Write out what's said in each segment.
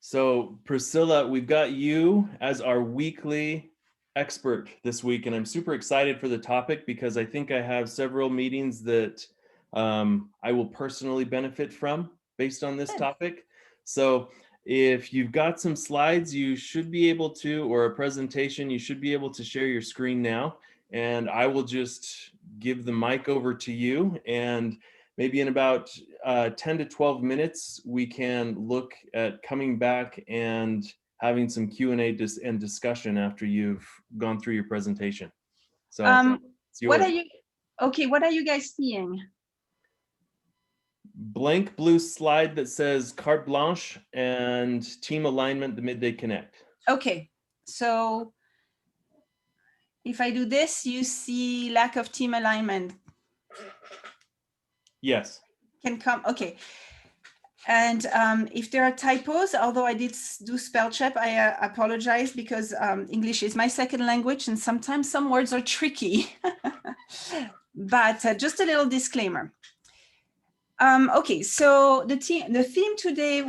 So Priscilla, we've got you as our weekly expert this week, and I'm super excited for the topic because I think I have several meetings that I will personally benefit from based on this Good. topic. So if you've got some slides, you should be able to, or a presentation, you should be able to share your screen now, and I will just give the mic over to you, and maybe in about 10 to 12 minutes, we can look at coming back and having some Q&A and discussion after you've gone through your presentation. So it's What yours. are you, okay, what are you guys seeing? Blank blue slide that says carte blanche and team alignment, the Midday Connect. Okay, so if I do this, you see lack of team alignment. Yes. Can come, okay. And if there are typos, although I did do spell check, I apologize because English is my second language and sometimes some words are tricky. But just a little disclaimer. Okay, so the theme today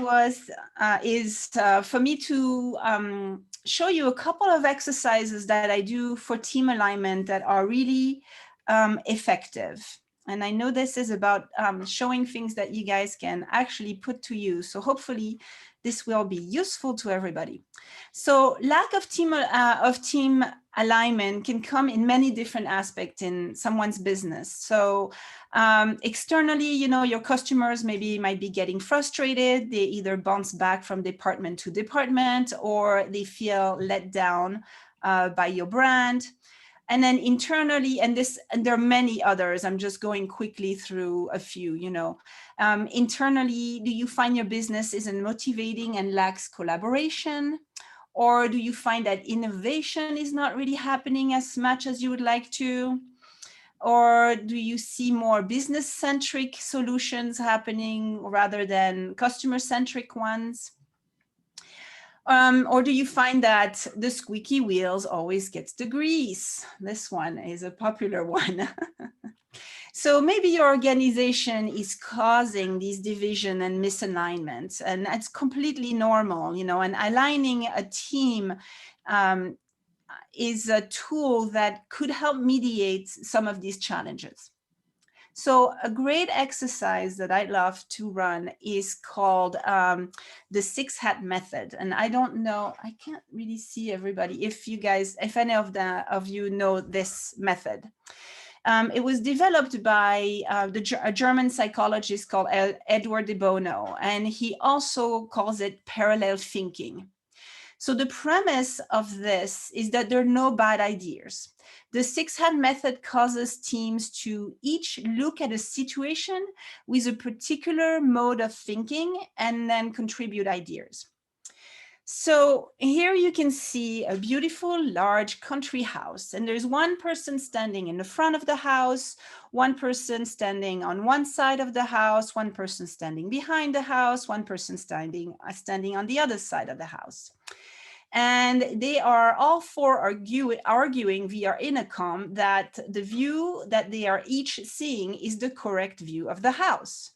is for me to show you a couple of exercises that I do for team alignment that are really effective. And I know this is about showing things that you guys can actually put to use. So hopefully this will be useful to everybody. So lack of team alignment can come in many different aspects in someone's business. So externally, you know, your customers might be getting frustrated. They either bounce back from department to department, or they feel let down by your brand. And then internally, and there are many others, I'm just going quickly through a few, you know. Internally, do you find your business isn't motivating and lacks collaboration? Or do you find that innovation is not really happening as much as you would like to? Or do you see more business-centric solutions happening rather than customer-centric ones? Or do you find that the squeaky wheels always gets the grease? This one is a popular one. So maybe your organization is causing these division and misalignments, and that's completely normal, you know, and aligning a team is a tool that could help mediate some of these challenges. So a great exercise that I love to run is called the 6-hat method. And I don't know, I can't really see everybody if any of you know this method. It was developed by a German psychologist called Edward de Bono, and he also calls it parallel thinking. So the premise of this is that there are no bad ideas. The 6-hat method causes teams to each look at a situation with a particular mode of thinking and then contribute ideas. So here you can see a beautiful large country house, and there's one person standing in the front of the house, one person standing on one side of the house, one person standing behind the house, one person standing on the other side of the house. And they are all four arguing via intercom that the view that they are each seeing is the correct view of the house.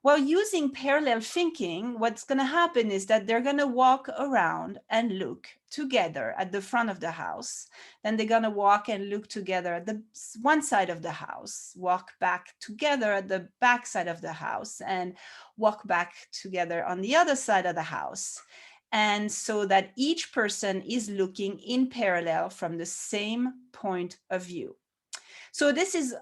Well, using parallel thinking, what's going to happen is that they're going to walk around and look together at the front of the house. Then they're going to walk and look together at the one side of the house, walk back together at the back side of the house, and walk back together on the other side of the house. And so that each person is looking in parallel from the same point of view. So this is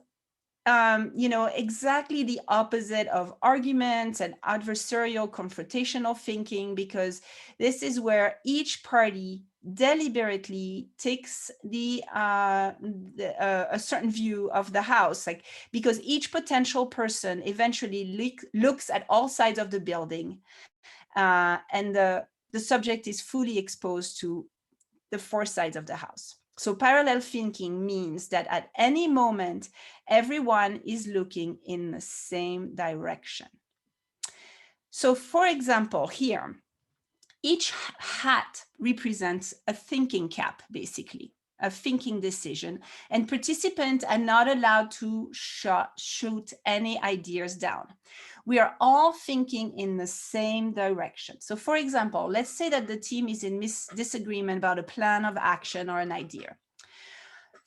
you know, exactly the opposite of arguments and adversarial confrontational thinking, because this is where each party deliberately takes a certain view of the house, like, because each potential person eventually looks at all sides of the building, and the subject is fully exposed to the 4 sides of the house. So parallel thinking means that at any moment, everyone is looking in the same direction. So for example, here, each hat represents a thinking cap, basically, a thinking decision, and participants are not allowed to shoot any ideas down. We are all thinking in the same direction. So for example, let's say that the team is in disagreement about a plan of action or an idea.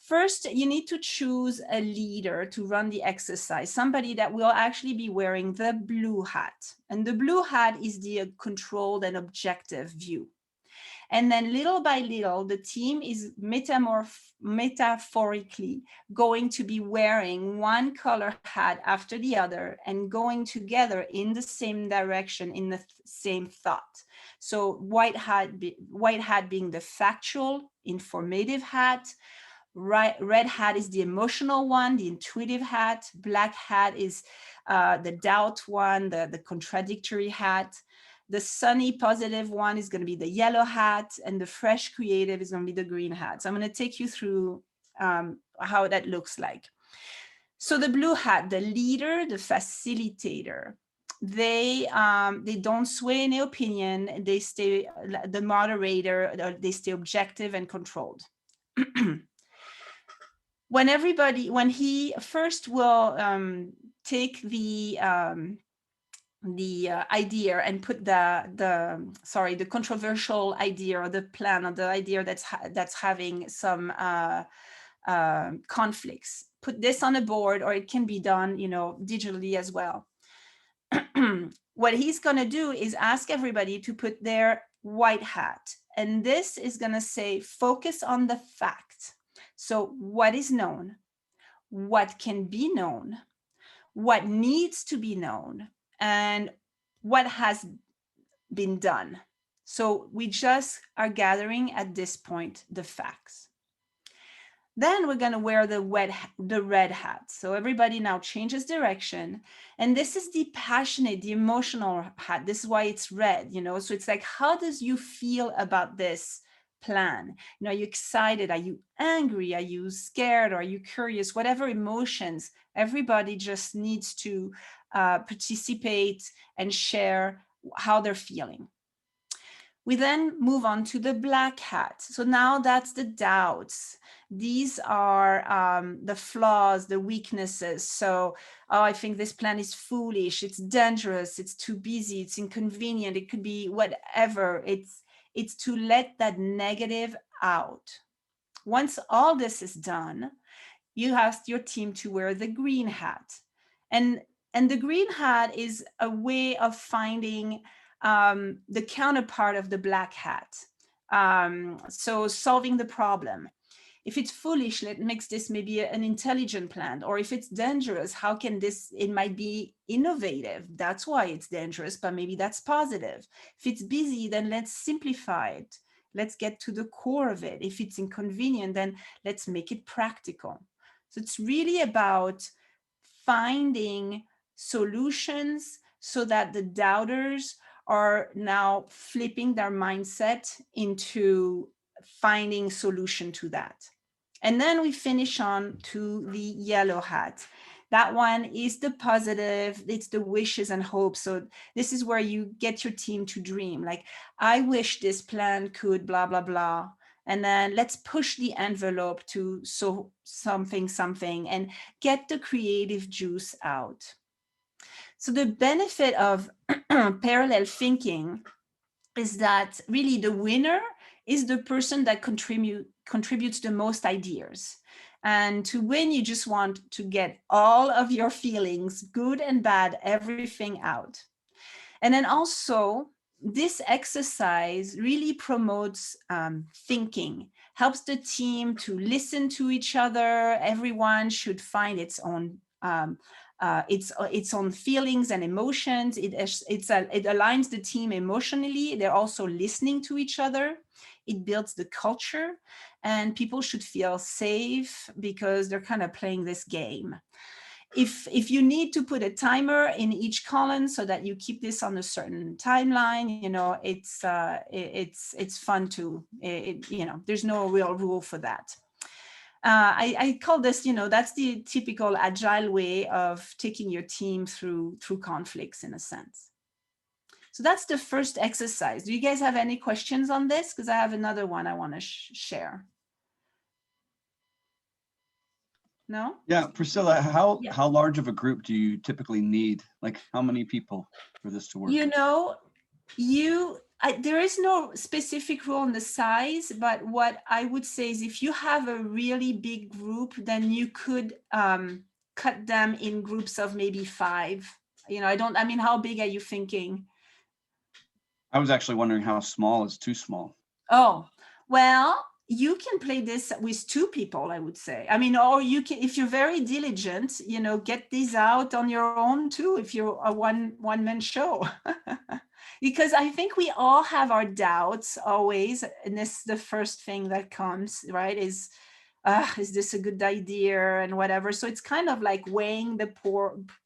First, you need to choose a leader to run the exercise, somebody that will actually be wearing the blue hat. And the blue hat is the controlled and objective view. And then little by little, the team is metaphorically going to be wearing one color hat after the other and going together in the same direction, in the same thought. So white hat being the factual, informative hat. Red hat is the emotional one, the intuitive hat. Black hat is the doubt one, the contradictory hat. The sunny positive one is going to be the yellow hat, and the fresh creative is going to be the green hat. So I'm going to take you through how that looks like. So the blue hat, the leader, the facilitator, they don't sway any opinion. They stay the moderator. They stay objective and controlled. When he first will take the idea and put the controversial idea or the plan or the idea that's having some conflicts, put this on a board, or it can be done, digitally as well. What he's going to do is ask everybody to put their white hat, and this is going to say focus on the fact. So what is known, what can be known, what needs to be known, and what has been done. So we just are gathering at this point the facts. Then we're going to wear the red hat. So everybody now changes direction. And this is the passionate, the emotional hat. This is why it's red, So it's like, how does you feel about this plan? Are you excited? Are you angry? Are you scared? Or are you curious? Whatever emotions, everybody just needs to participate and share how they're feeling. We then move on to the black hat. So now that's the doubts. These are the flaws, the weaknesses. So, I think this plan is foolish, it's dangerous, it's too busy, it's inconvenient, it could be whatever. It's to let that negative out. Once all this is done, you ask your team to wear the green hat. And the green hat is a way of finding the counterpart of the black hat. So solving the problem. If it's foolish, it makes this maybe an intelligent plan. Or if it's dangerous, it might be innovative. That's why it's dangerous, but maybe that's positive. If it's busy, then let's simplify it. Let's get to the core of it. If it's inconvenient, then let's make it practical. So it's really about finding solutions so that the doubters are now flipping their mindset into finding solution to that. And then we finish on to the yellow hat. That one is the positive, it's the wishes and hopes. So this is where you get your team to dream. Like, I wish this plan could blah, blah, blah. And then let's push the envelope to something, and get the creative juice out. So the benefit of parallel thinking is that really the winner is the person that contributes the most ideas. And to win, you just want to get all of your feelings, good and bad, everything out. And then also, this exercise really promotes thinking, helps the team to listen to each other. Everyone should find its own feelings and emotions. It aligns the team emotionally. They're also listening to each other. It builds the culture, and people should feel safe because they're kind of playing this game. If you need to put a timer in each column so that you keep this on a certain timeline, it's fun to, there's no real rule for that. I call this, that's the typical agile way of taking your team through conflicts in a sense. So that's the first exercise. Do you guys have any questions on this? Because I have another one I want to share. No? Yeah, Priscilla, how Yeah. how large of a group do you typically need? Like how many people for this to work? You know, there is no specific rule on the size, but what I would say is if you have a really big group, then you could cut them in groups of maybe 5. I mean, how big are you thinking? I was actually wondering how small is too small. Oh, well, you can play this with 2 people, I would say. I mean, or you can, if you're very diligent, get these out on your own too, if you're a one-man show. Because I think we all have our doubts always, and this is the first thing that comes, right? Is this a good idea and whatever. So it's kind of like weighing the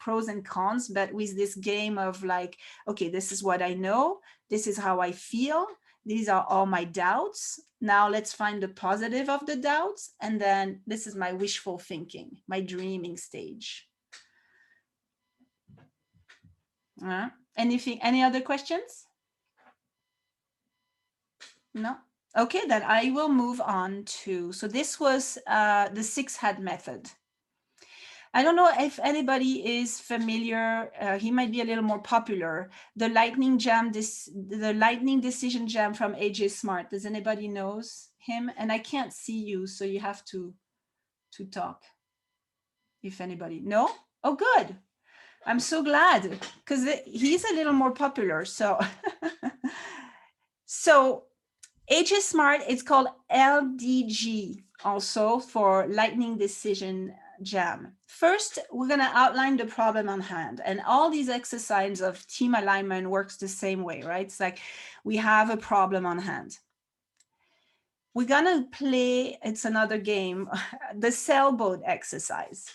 pros and cons, but with this game of like, okay, this is what I know, this is how I feel, these are all my doubts. Now let's find the positive of the doubts. And then this is my wishful thinking, my dreaming stage. Any other questions? No? Okay, then I will move on to, so this was the 6-hat method. I don't know if anybody is familiar, he might be a little more popular, the lightning decision jam from AJ Smart. Does anybody knows him? And I can't see you, so you have to talk. If anybody, no? Oh, good. I'm so glad, because he's a little more popular, so. So AJ Smart, it's called LDG also for lightning decision jam. First, we're going to outline the problem on hand, and all these exercises of team alignment works the same way, right? It's like we have a problem on hand. We're going to play, it's another game, the sailboat exercise.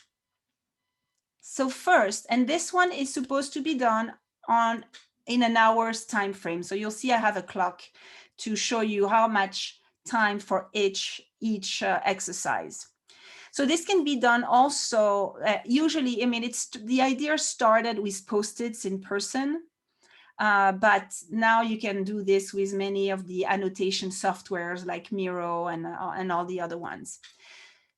So first, and this one is supposed to be done in an hour's time frame. So you'll see I have a clock to show you how much time for each exercise. So this can be done also, usually, I mean, the idea started with Post-its in person, but now you can do this with many of the annotation softwares like Miro and all the other ones.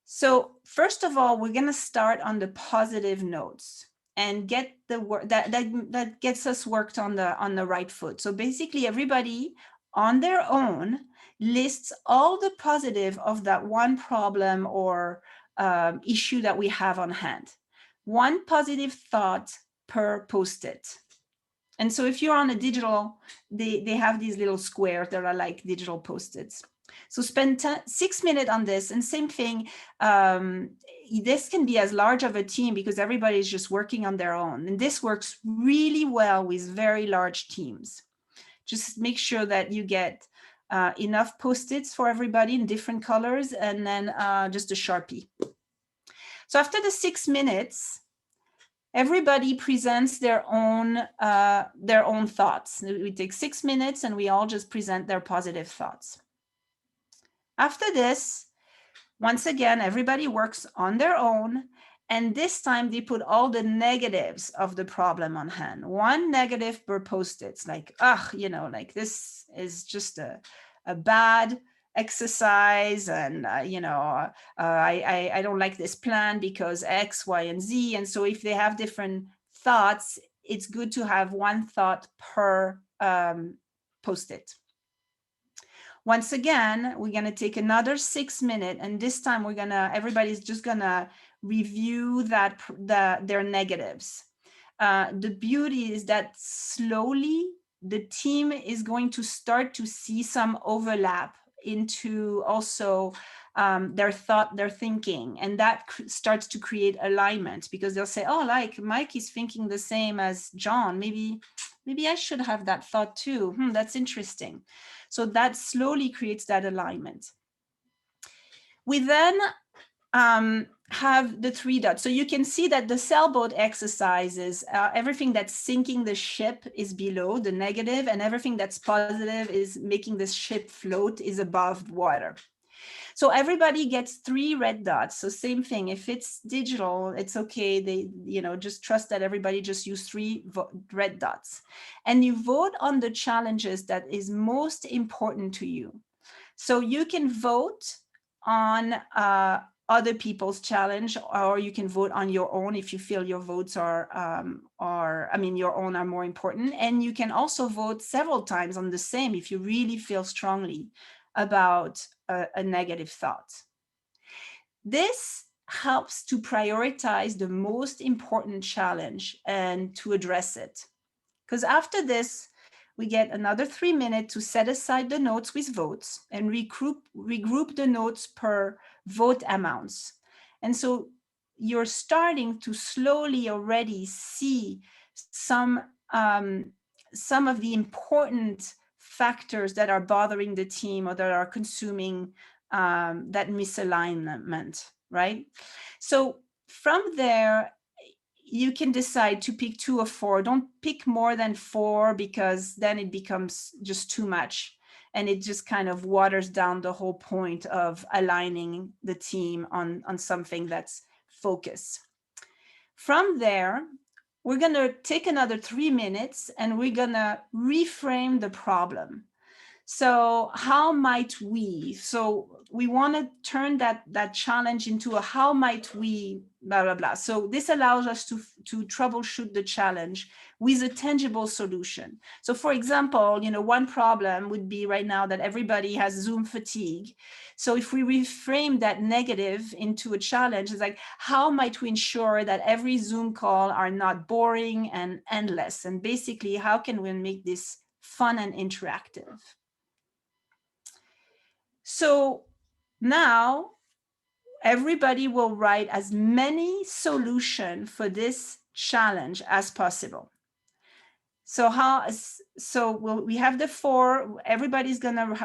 So first of all, we're going to start on the positive notes and get the work that gets us worked on the right foot. So basically everybody on their own lists all the positive of that one problem or issue that we have on hand. One positive thought per Post-it. And so if you're on a digital, they have these little squares that are like digital Post-its. So spend 6 minutes on this, and same thing, this can be as large of a team because everybody is just working on their own. And this works really well with very large teams. Just make sure that you get enough Post-its for everybody in different colors, and then just a Sharpie. So after the 6 minutes, everybody presents their own thoughts. We take 6 minutes and we all just present their positive thoughts. After this, once again, everybody works on their own, and this time they put all the negatives of the problem on hand. One negative per Post-its, like, like this is just a bad exercise, and I don't like this plan because X, Y, and Z. And so if they have different thoughts, it's good to have one thought per Post-it. Once again, we're going to take another 6 minutes, and this time everybody's just going to review their negatives. The beauty is that slowly the team is going to start to see some overlap into also their thinking, and that starts to create alignment, because they'll say, oh, like Mike is thinking the same as John, maybe I should have that thought too. That's interesting. So that slowly creates that alignment. We then have the 3 dots. So you can see that the sailboat exercises, everything that's sinking the ship is below the negative, and everything that's positive is making the ship float is above water. So everybody gets 3 red dots. So same thing, if it's digital, it's okay. They, just trust that everybody just use 3 red dots. And you vote on the challenges that is most important to you. So you can vote on other people's challenge, or you can vote on your own if you feel your votes your own are more important. And you can also vote several times on the same if you really feel strongly about a negative thought. This helps to prioritize the most important challenge and to address it. Because after this, we get another 3 minutes to set aside the notes with votes and regroup the notes per vote amounts. And so you're starting to slowly already see some of the important factors that are bothering the team or that are consuming that misalignment, right? So from there, you can decide to pick 2 or 4. Don't pick more than 4, because then it becomes just too much. And it just kind of waters down the whole point of aligning the team on something that's focused. From there, we're going to take another 3 minutes and we're going to reframe the problem. So how might we? So we want to turn that challenge into a how might we, blah, blah, blah. So this allows us to troubleshoot the challenge with a tangible solution. So for example, one problem would be right now that everybody has Zoom fatigue. So if we reframe that negative into a challenge, it's like, how might we ensure that every Zoom call are not boring and endless? And basically, how can we make this fun and interactive? So now everybody will write as many solutions for this challenge as possible. So we have the 4, everybody's gonna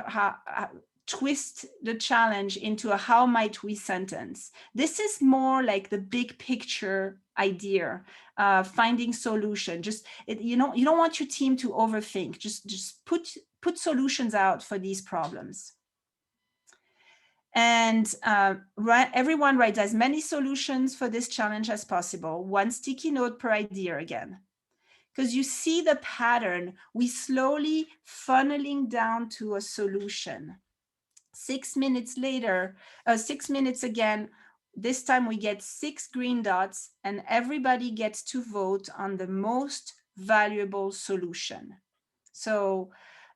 twist the challenge into a how might we sentence. This is more like the big picture idea, finding solution. You don't want your team to overthink. Just put solutions out for these problems. And everyone writes as many solutions for this challenge as possible, 1 sticky note per idea again. Because you see the pattern, we slowly funneling down to a solution. 6 minutes later, 6 minutes again, this time we get 6 green dots and everybody gets to vote on the most valuable solution. So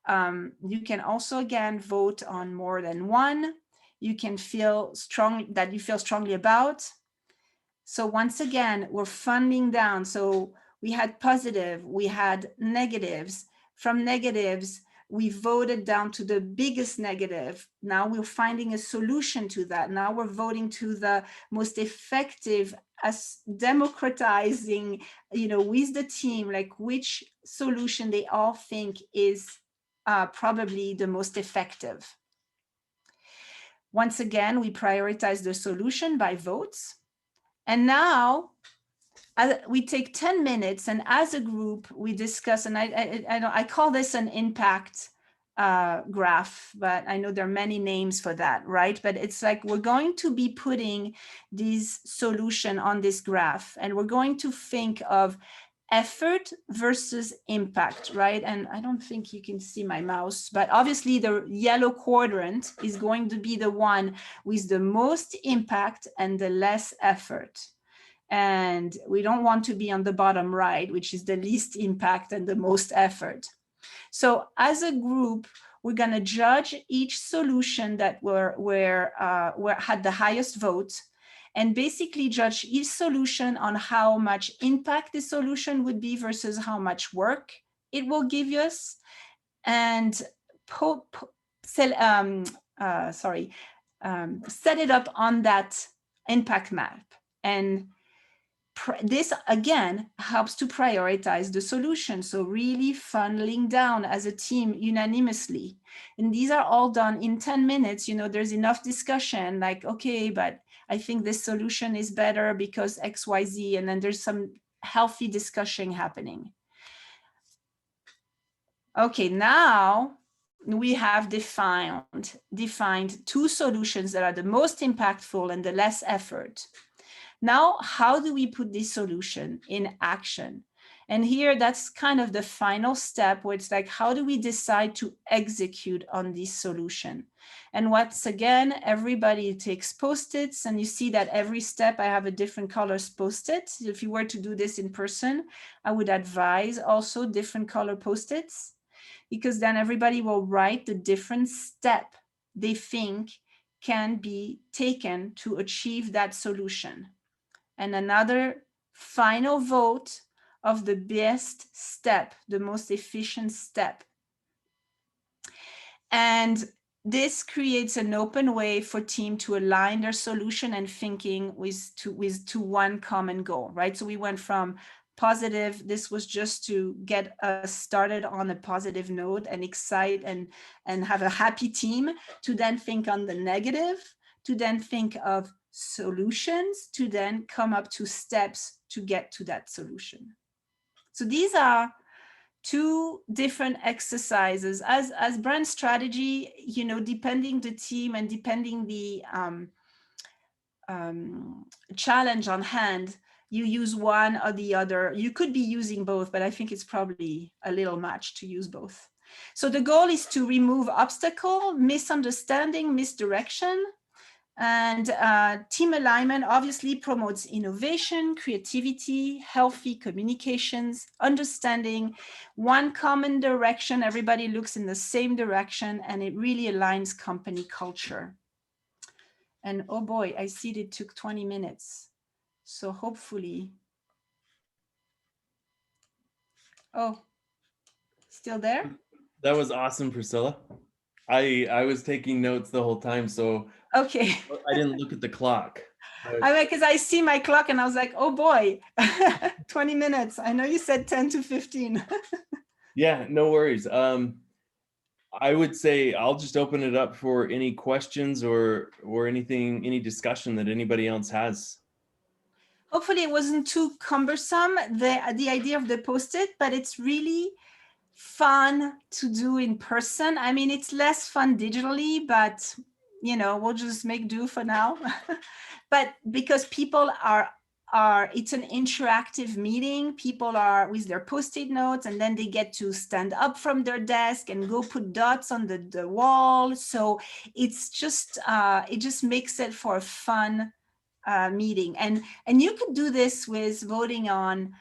you can also again vote on more than 1. You can feel strongly about. So once again, we're funneling down. So we had positive, we had negatives. From negatives, we voted down to the biggest negative. Now we're finding a solution to that. Now we're voting to the most effective, as democratizing, with the team, like which solution they all think is probably the most effective. Once again, we prioritize the solution by votes. And now we take 10 minutes and as a group, we discuss, and I call this an impact graph, but I know there are many names for that, right? But it's like we're going to be putting these solution on this graph and we're going to think of effort versus impact, right? And I don't think you can see my mouse, but obviously the yellow quadrant is going to be the one with the most impact and the less effort. And we don't want to be on the bottom right, which is the least impact and the most effort. So as a group, we're going to judge each solution that had the highest vote, and basically judge each solution on how much impact the solution would be versus how much work it will give us, and set it up on that impact map. And this again helps to prioritize the solution. So really funneling down as a team unanimously. And these are all done in 10 minutes. There's enough discussion like, okay, but I think this solution is better because X, Y, Z. And then there's some healthy discussion happening. Okay, now we have defined 2 solutions that are the most impactful and the less effort. Now, how do we put this solution in action? And here, that's kind of the final step where it's like, how do we decide to execute on this solution? And once again, everybody takes Post-its, and you see that every step I have a different colors Post-it. If you were to do this in person, I would advise also different color Post-its, because then everybody will write the different step they think can be taken to achieve that solution. And another final vote of the best step, the most efficient step. And this creates an open way for team to align their solution and thinking to one common goal, right? So we went from positive, this was just to get us started on a positive note and excite and have a happy team, to then think on the negative, to then think of solutions, to then come up to steps to get to that solution. So these are two different exercises as brand strategy, you know, depending the team and depending the challenge on hand, you use one or the other. You could be using both, but I think it's probably a little much to use both. So the goal is to remove obstacle, misunderstanding, misdirection. And team alignment obviously promotes innovation, creativity, healthy communications, understanding, one common direction. Everybody looks in the same direction, and it really aligns company culture. And oh boy, I see it took 20 minutes. So hopefully, oh, still there? That was awesome, Priscilla. I was taking notes the whole time, so Okay. I didn't look at the clock. I mean, because I see my clock and I was like, oh boy, 20 minutes. I know you said 10 to 15. Yeah, no worries. I would say I'll just open it up for any questions or anything, any discussion that anybody else has. Hopefully it wasn't too cumbersome, the idea of the Post-it, but it's really fun to do in person. I mean, it's less fun digitally, but you know, we'll just make do for now. But because people are it's an interactive meeting, people are with their Post-it notes, and then they get to stand up from their desk and go put dots on the wall. So it's just it just makes it for a fun meeting. And you could do this with voting on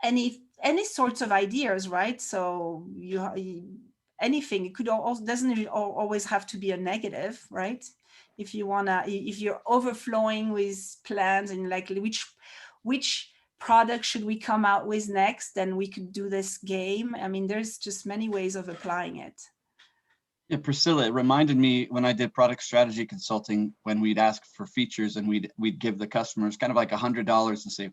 any sorts of ideas, right? So anything, it could also doesn't always have to be a negative, right? If you wanna, if you're overflowing with plans and like which product should we come out with next, then we could do this game. I mean, there's just many ways of applying it. Yeah, Priscilla, it reminded me when I did product strategy consulting, when we'd ask for features and we'd give the customers kind of like $100 and say,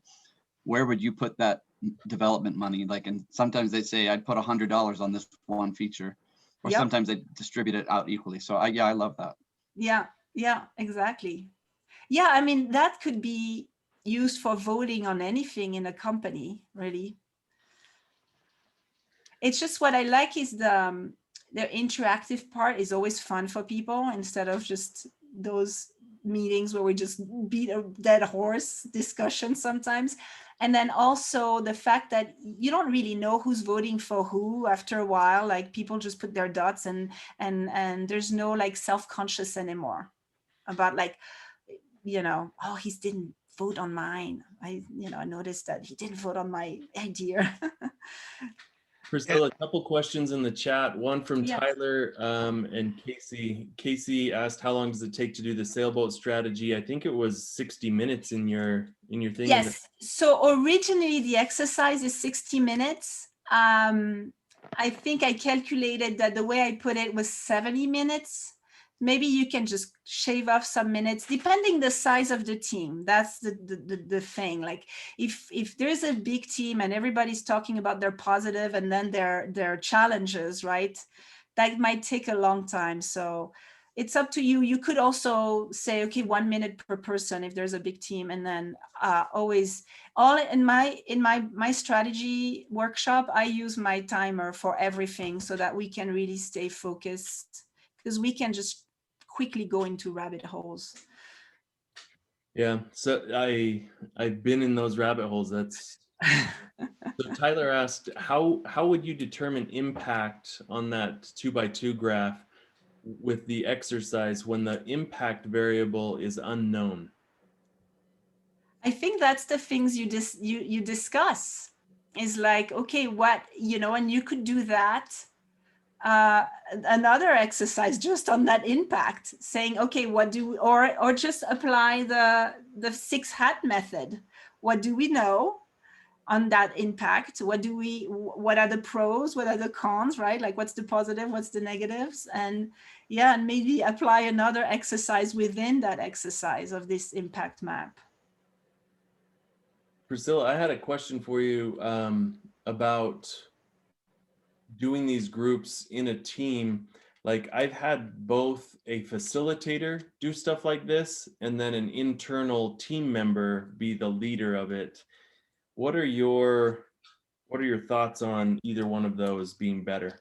where would you put that development money? Like, and sometimes they'd say, I'd put $100 on this one feature, or Yep. sometimes they distribute it out equally. So I love that. Yeah, exactly. Yeah, I mean, that could be used for voting on anything in a company, really. It's just what I like is the interactive part is always fun for people, instead of just those meetings where we just beat a dead horse discussion sometimes. And then also the fact that you don't really know who's voting for who after a while, like people just put their dots and there's no like self-conscious anymore about like, you know, oh, he didn't vote on mine. I noticed that he didn't vote on my idea. Priscilla, a couple questions in the chat. One from Yes. Tyler and Casey. Casey asked, how long does it take to do the sailboat strategy? I think it was 60 minutes in your thing. Yes. So originally the exercise is 60 minutes. I think I calculated that the way I put it was 70 minutes. Maybe you can just shave off some minutes depending the size of the team. That's the thing. Like if there's a big team and everybody's talking about their positive and then their challenges, right? That might take a long time. So it's up to you. You could also say, okay, 1 minute per person if there's a big team, and then always all in my strategy workshop, I use my timer for everything so that we can really stay focused, because we can just quickly go into rabbit holes. Yeah, so I've been in those rabbit holes. That's So Tyler asked, how would you determine impact on that 2x2 graph with the exercise when the impact variable is unknown? I think that's the things you discuss is like, okay, what, and you could do that. Another exercise just on that impact, saying, okay, what do, or just apply the 6 hat method. What do we know on that impact? What are the pros? What are the cons, right? Like what's the positive, what's the negatives? And yeah, and maybe apply another exercise within that exercise of this impact map. Priscilla, I had a question for you about doing these groups in a team. Like I've had both a facilitator do stuff like this and then an internal team member be the leader of it. What are your thoughts on either one of those being better?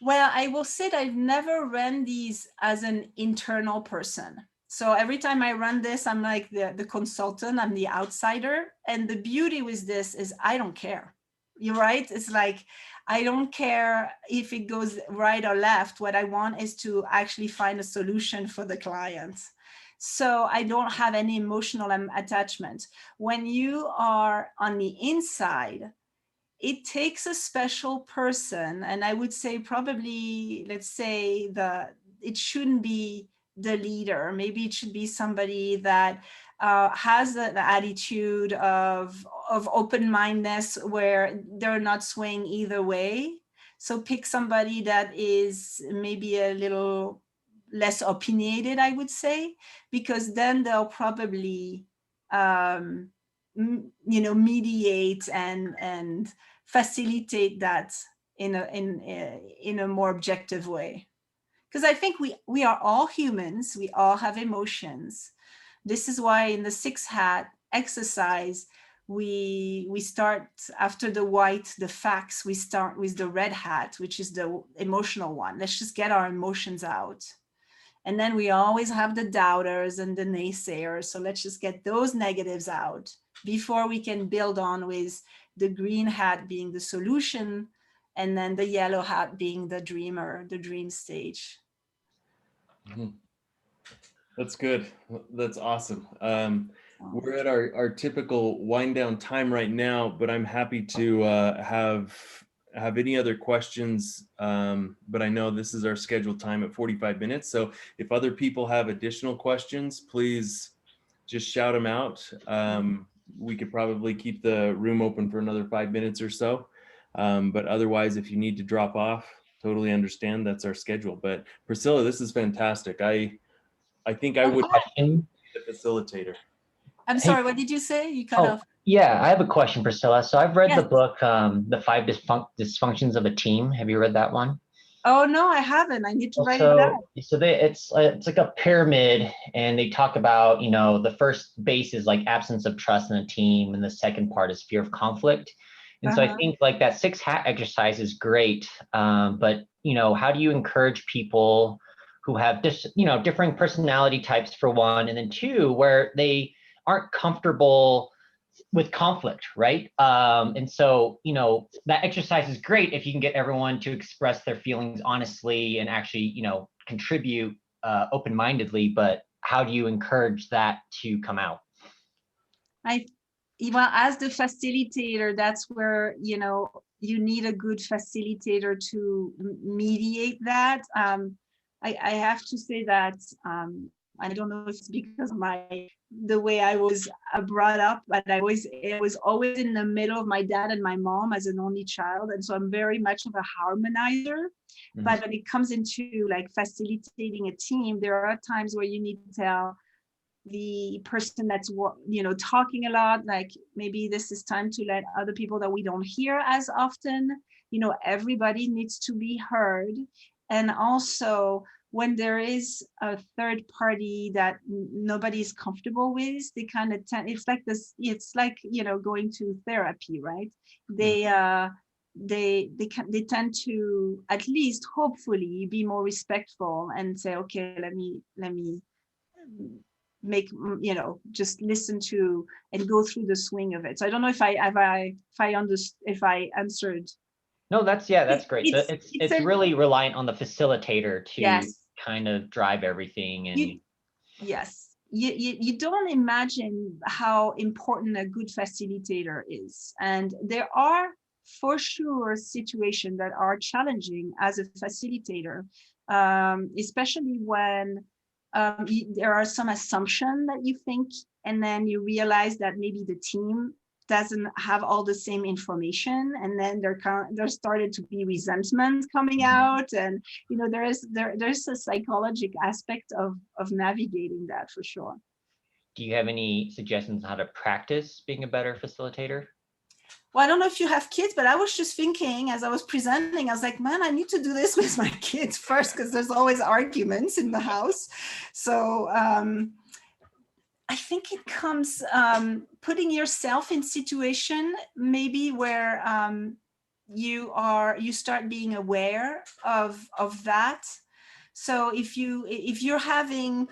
Well, I will say that I've never run these as an internal person. So every time I run this, I'm like the consultant, I'm the outsider. And the beauty with this is I don't care. You're right. It's like, I don't care if it goes right or left. What I want is to actually find a solution for the client. So I don't have any emotional attachment. When you are on the inside, it takes a special person, and I would say probably, let's say it shouldn't be the leader. Maybe it should be somebody that has the attitude of open-mindedness where they're not swaying either way. So pick somebody that is maybe a little less opinionated, I would say, because then they'll probably mediate and facilitate that in a more objective way. Because I think we are all humans, we all have emotions. This is why in the 6 hat exercise, we start after the white, the facts, we start with the red hat, which is the emotional one. Let's just get our emotions out. And then we always have the doubters and the naysayers. So let's just get those negatives out before we can build on with the green hat being the solution, and then the yellow hat being the dreamer, the dream stage. That's good. That's awesome. We're at our typical wind down time right now, but I'm happy to have any other questions. But I know this is our scheduled time at 45 minutes. So if other people have additional questions, please just shout them out. We could probably keep the room open for another 5 minutes or so. But otherwise, if you need to drop off, totally understand. That's our schedule. But Priscilla, this is fantastic. I think I would be the facilitator. I'm sorry, what did you say? You cut off. Yeah, I have a question, Priscilla. So I've read Yes. the book, The 5 Dysfunctions of a Team. Have you read that one? Oh, no, I haven't. I need to write it down. So it's like a pyramid, and they talk about, the first base is like absence of trust in a team, and the second part is fear of conflict. And so I think like that 6 hat exercise is great, but how do you encourage people who have differing personality types for one, and then 2, where they aren't comfortable with conflict, right? And so, that exercise is great if you can get everyone to express their feelings honestly and actually, contribute open-mindedly, but how do you encourage that to come out? Well, as the facilitator, that's where, you need a good facilitator to mediate that. I have to say that I don't know if it's because of the way I was brought up, but it was always in the middle of my dad and my mom as an only child. And so I'm very much of a harmonizer. Mm-hmm. But when it comes into like facilitating a team, there are times where you need to tell the person that's talking a lot, like maybe this is time to let other people that we don't hear as often. Everybody needs to be heard. And also, when there is a third party that nobody's comfortable with, they kind of tend, it's like going to therapy, right? They tend to at least hopefully be more respectful and say, okay, let me just listen to and go through the swing of it. So I don't know if I answered. No, that's great. It's really reliant on the facilitator to Yes. kind of drive everything. And yes, you don't imagine how important a good facilitator is. And there are for sure situations that are challenging as a facilitator, especially when there are some assumptions that you think, and then you realize that maybe the team doesn't have all the same information, and then there started to be resentment coming out, and there's a psychological aspect of navigating that for sure. Do you have any suggestions on how to practice being a better facilitator? Well, I don't know if you have kids, but I was just thinking as I was presenting, I was like, man, I need to do this with my kids first, because there's always arguments in the house. So I think it comes putting yourself in situation maybe where you start being aware of that. So if you're having,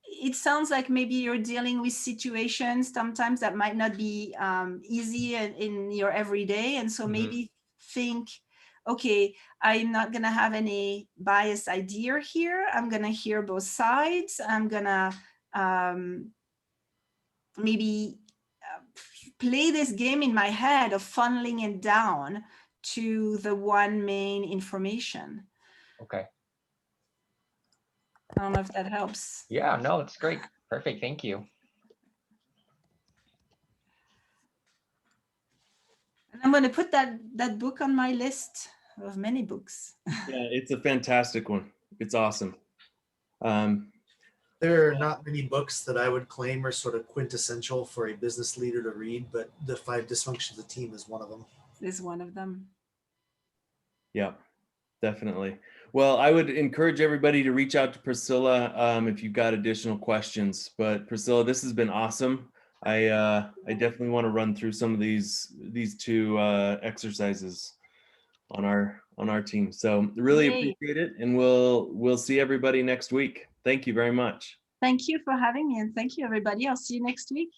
it sounds like maybe you're dealing with situations sometimes that might not be easy in your everyday. And so maybe think, okay, I'm not going to have any biased idea here. I'm going to hear both sides. I'm going to maybe play this game in my head of funneling it down to the one main information. Okay. I don't know if that helps. Yeah, no, it's great. Perfect. Thank you. And I'm going to put that book on my list of many books. Yeah, it's a fantastic one. It's awesome. There are not many books that I would claim are sort of quintessential for a business leader to read, but The 5 Dysfunctions of the Team is one of them. Is one of them. Yeah, definitely. Well, I would encourage everybody to reach out to Priscilla if you've got additional questions. But Priscilla, this has been awesome. I definitely want to run through some of these two exercises on our team. So really appreciate it, and we'll see everybody next week. Thank you very much. Thank you for having me, and thank you, everybody. I'll see you next week.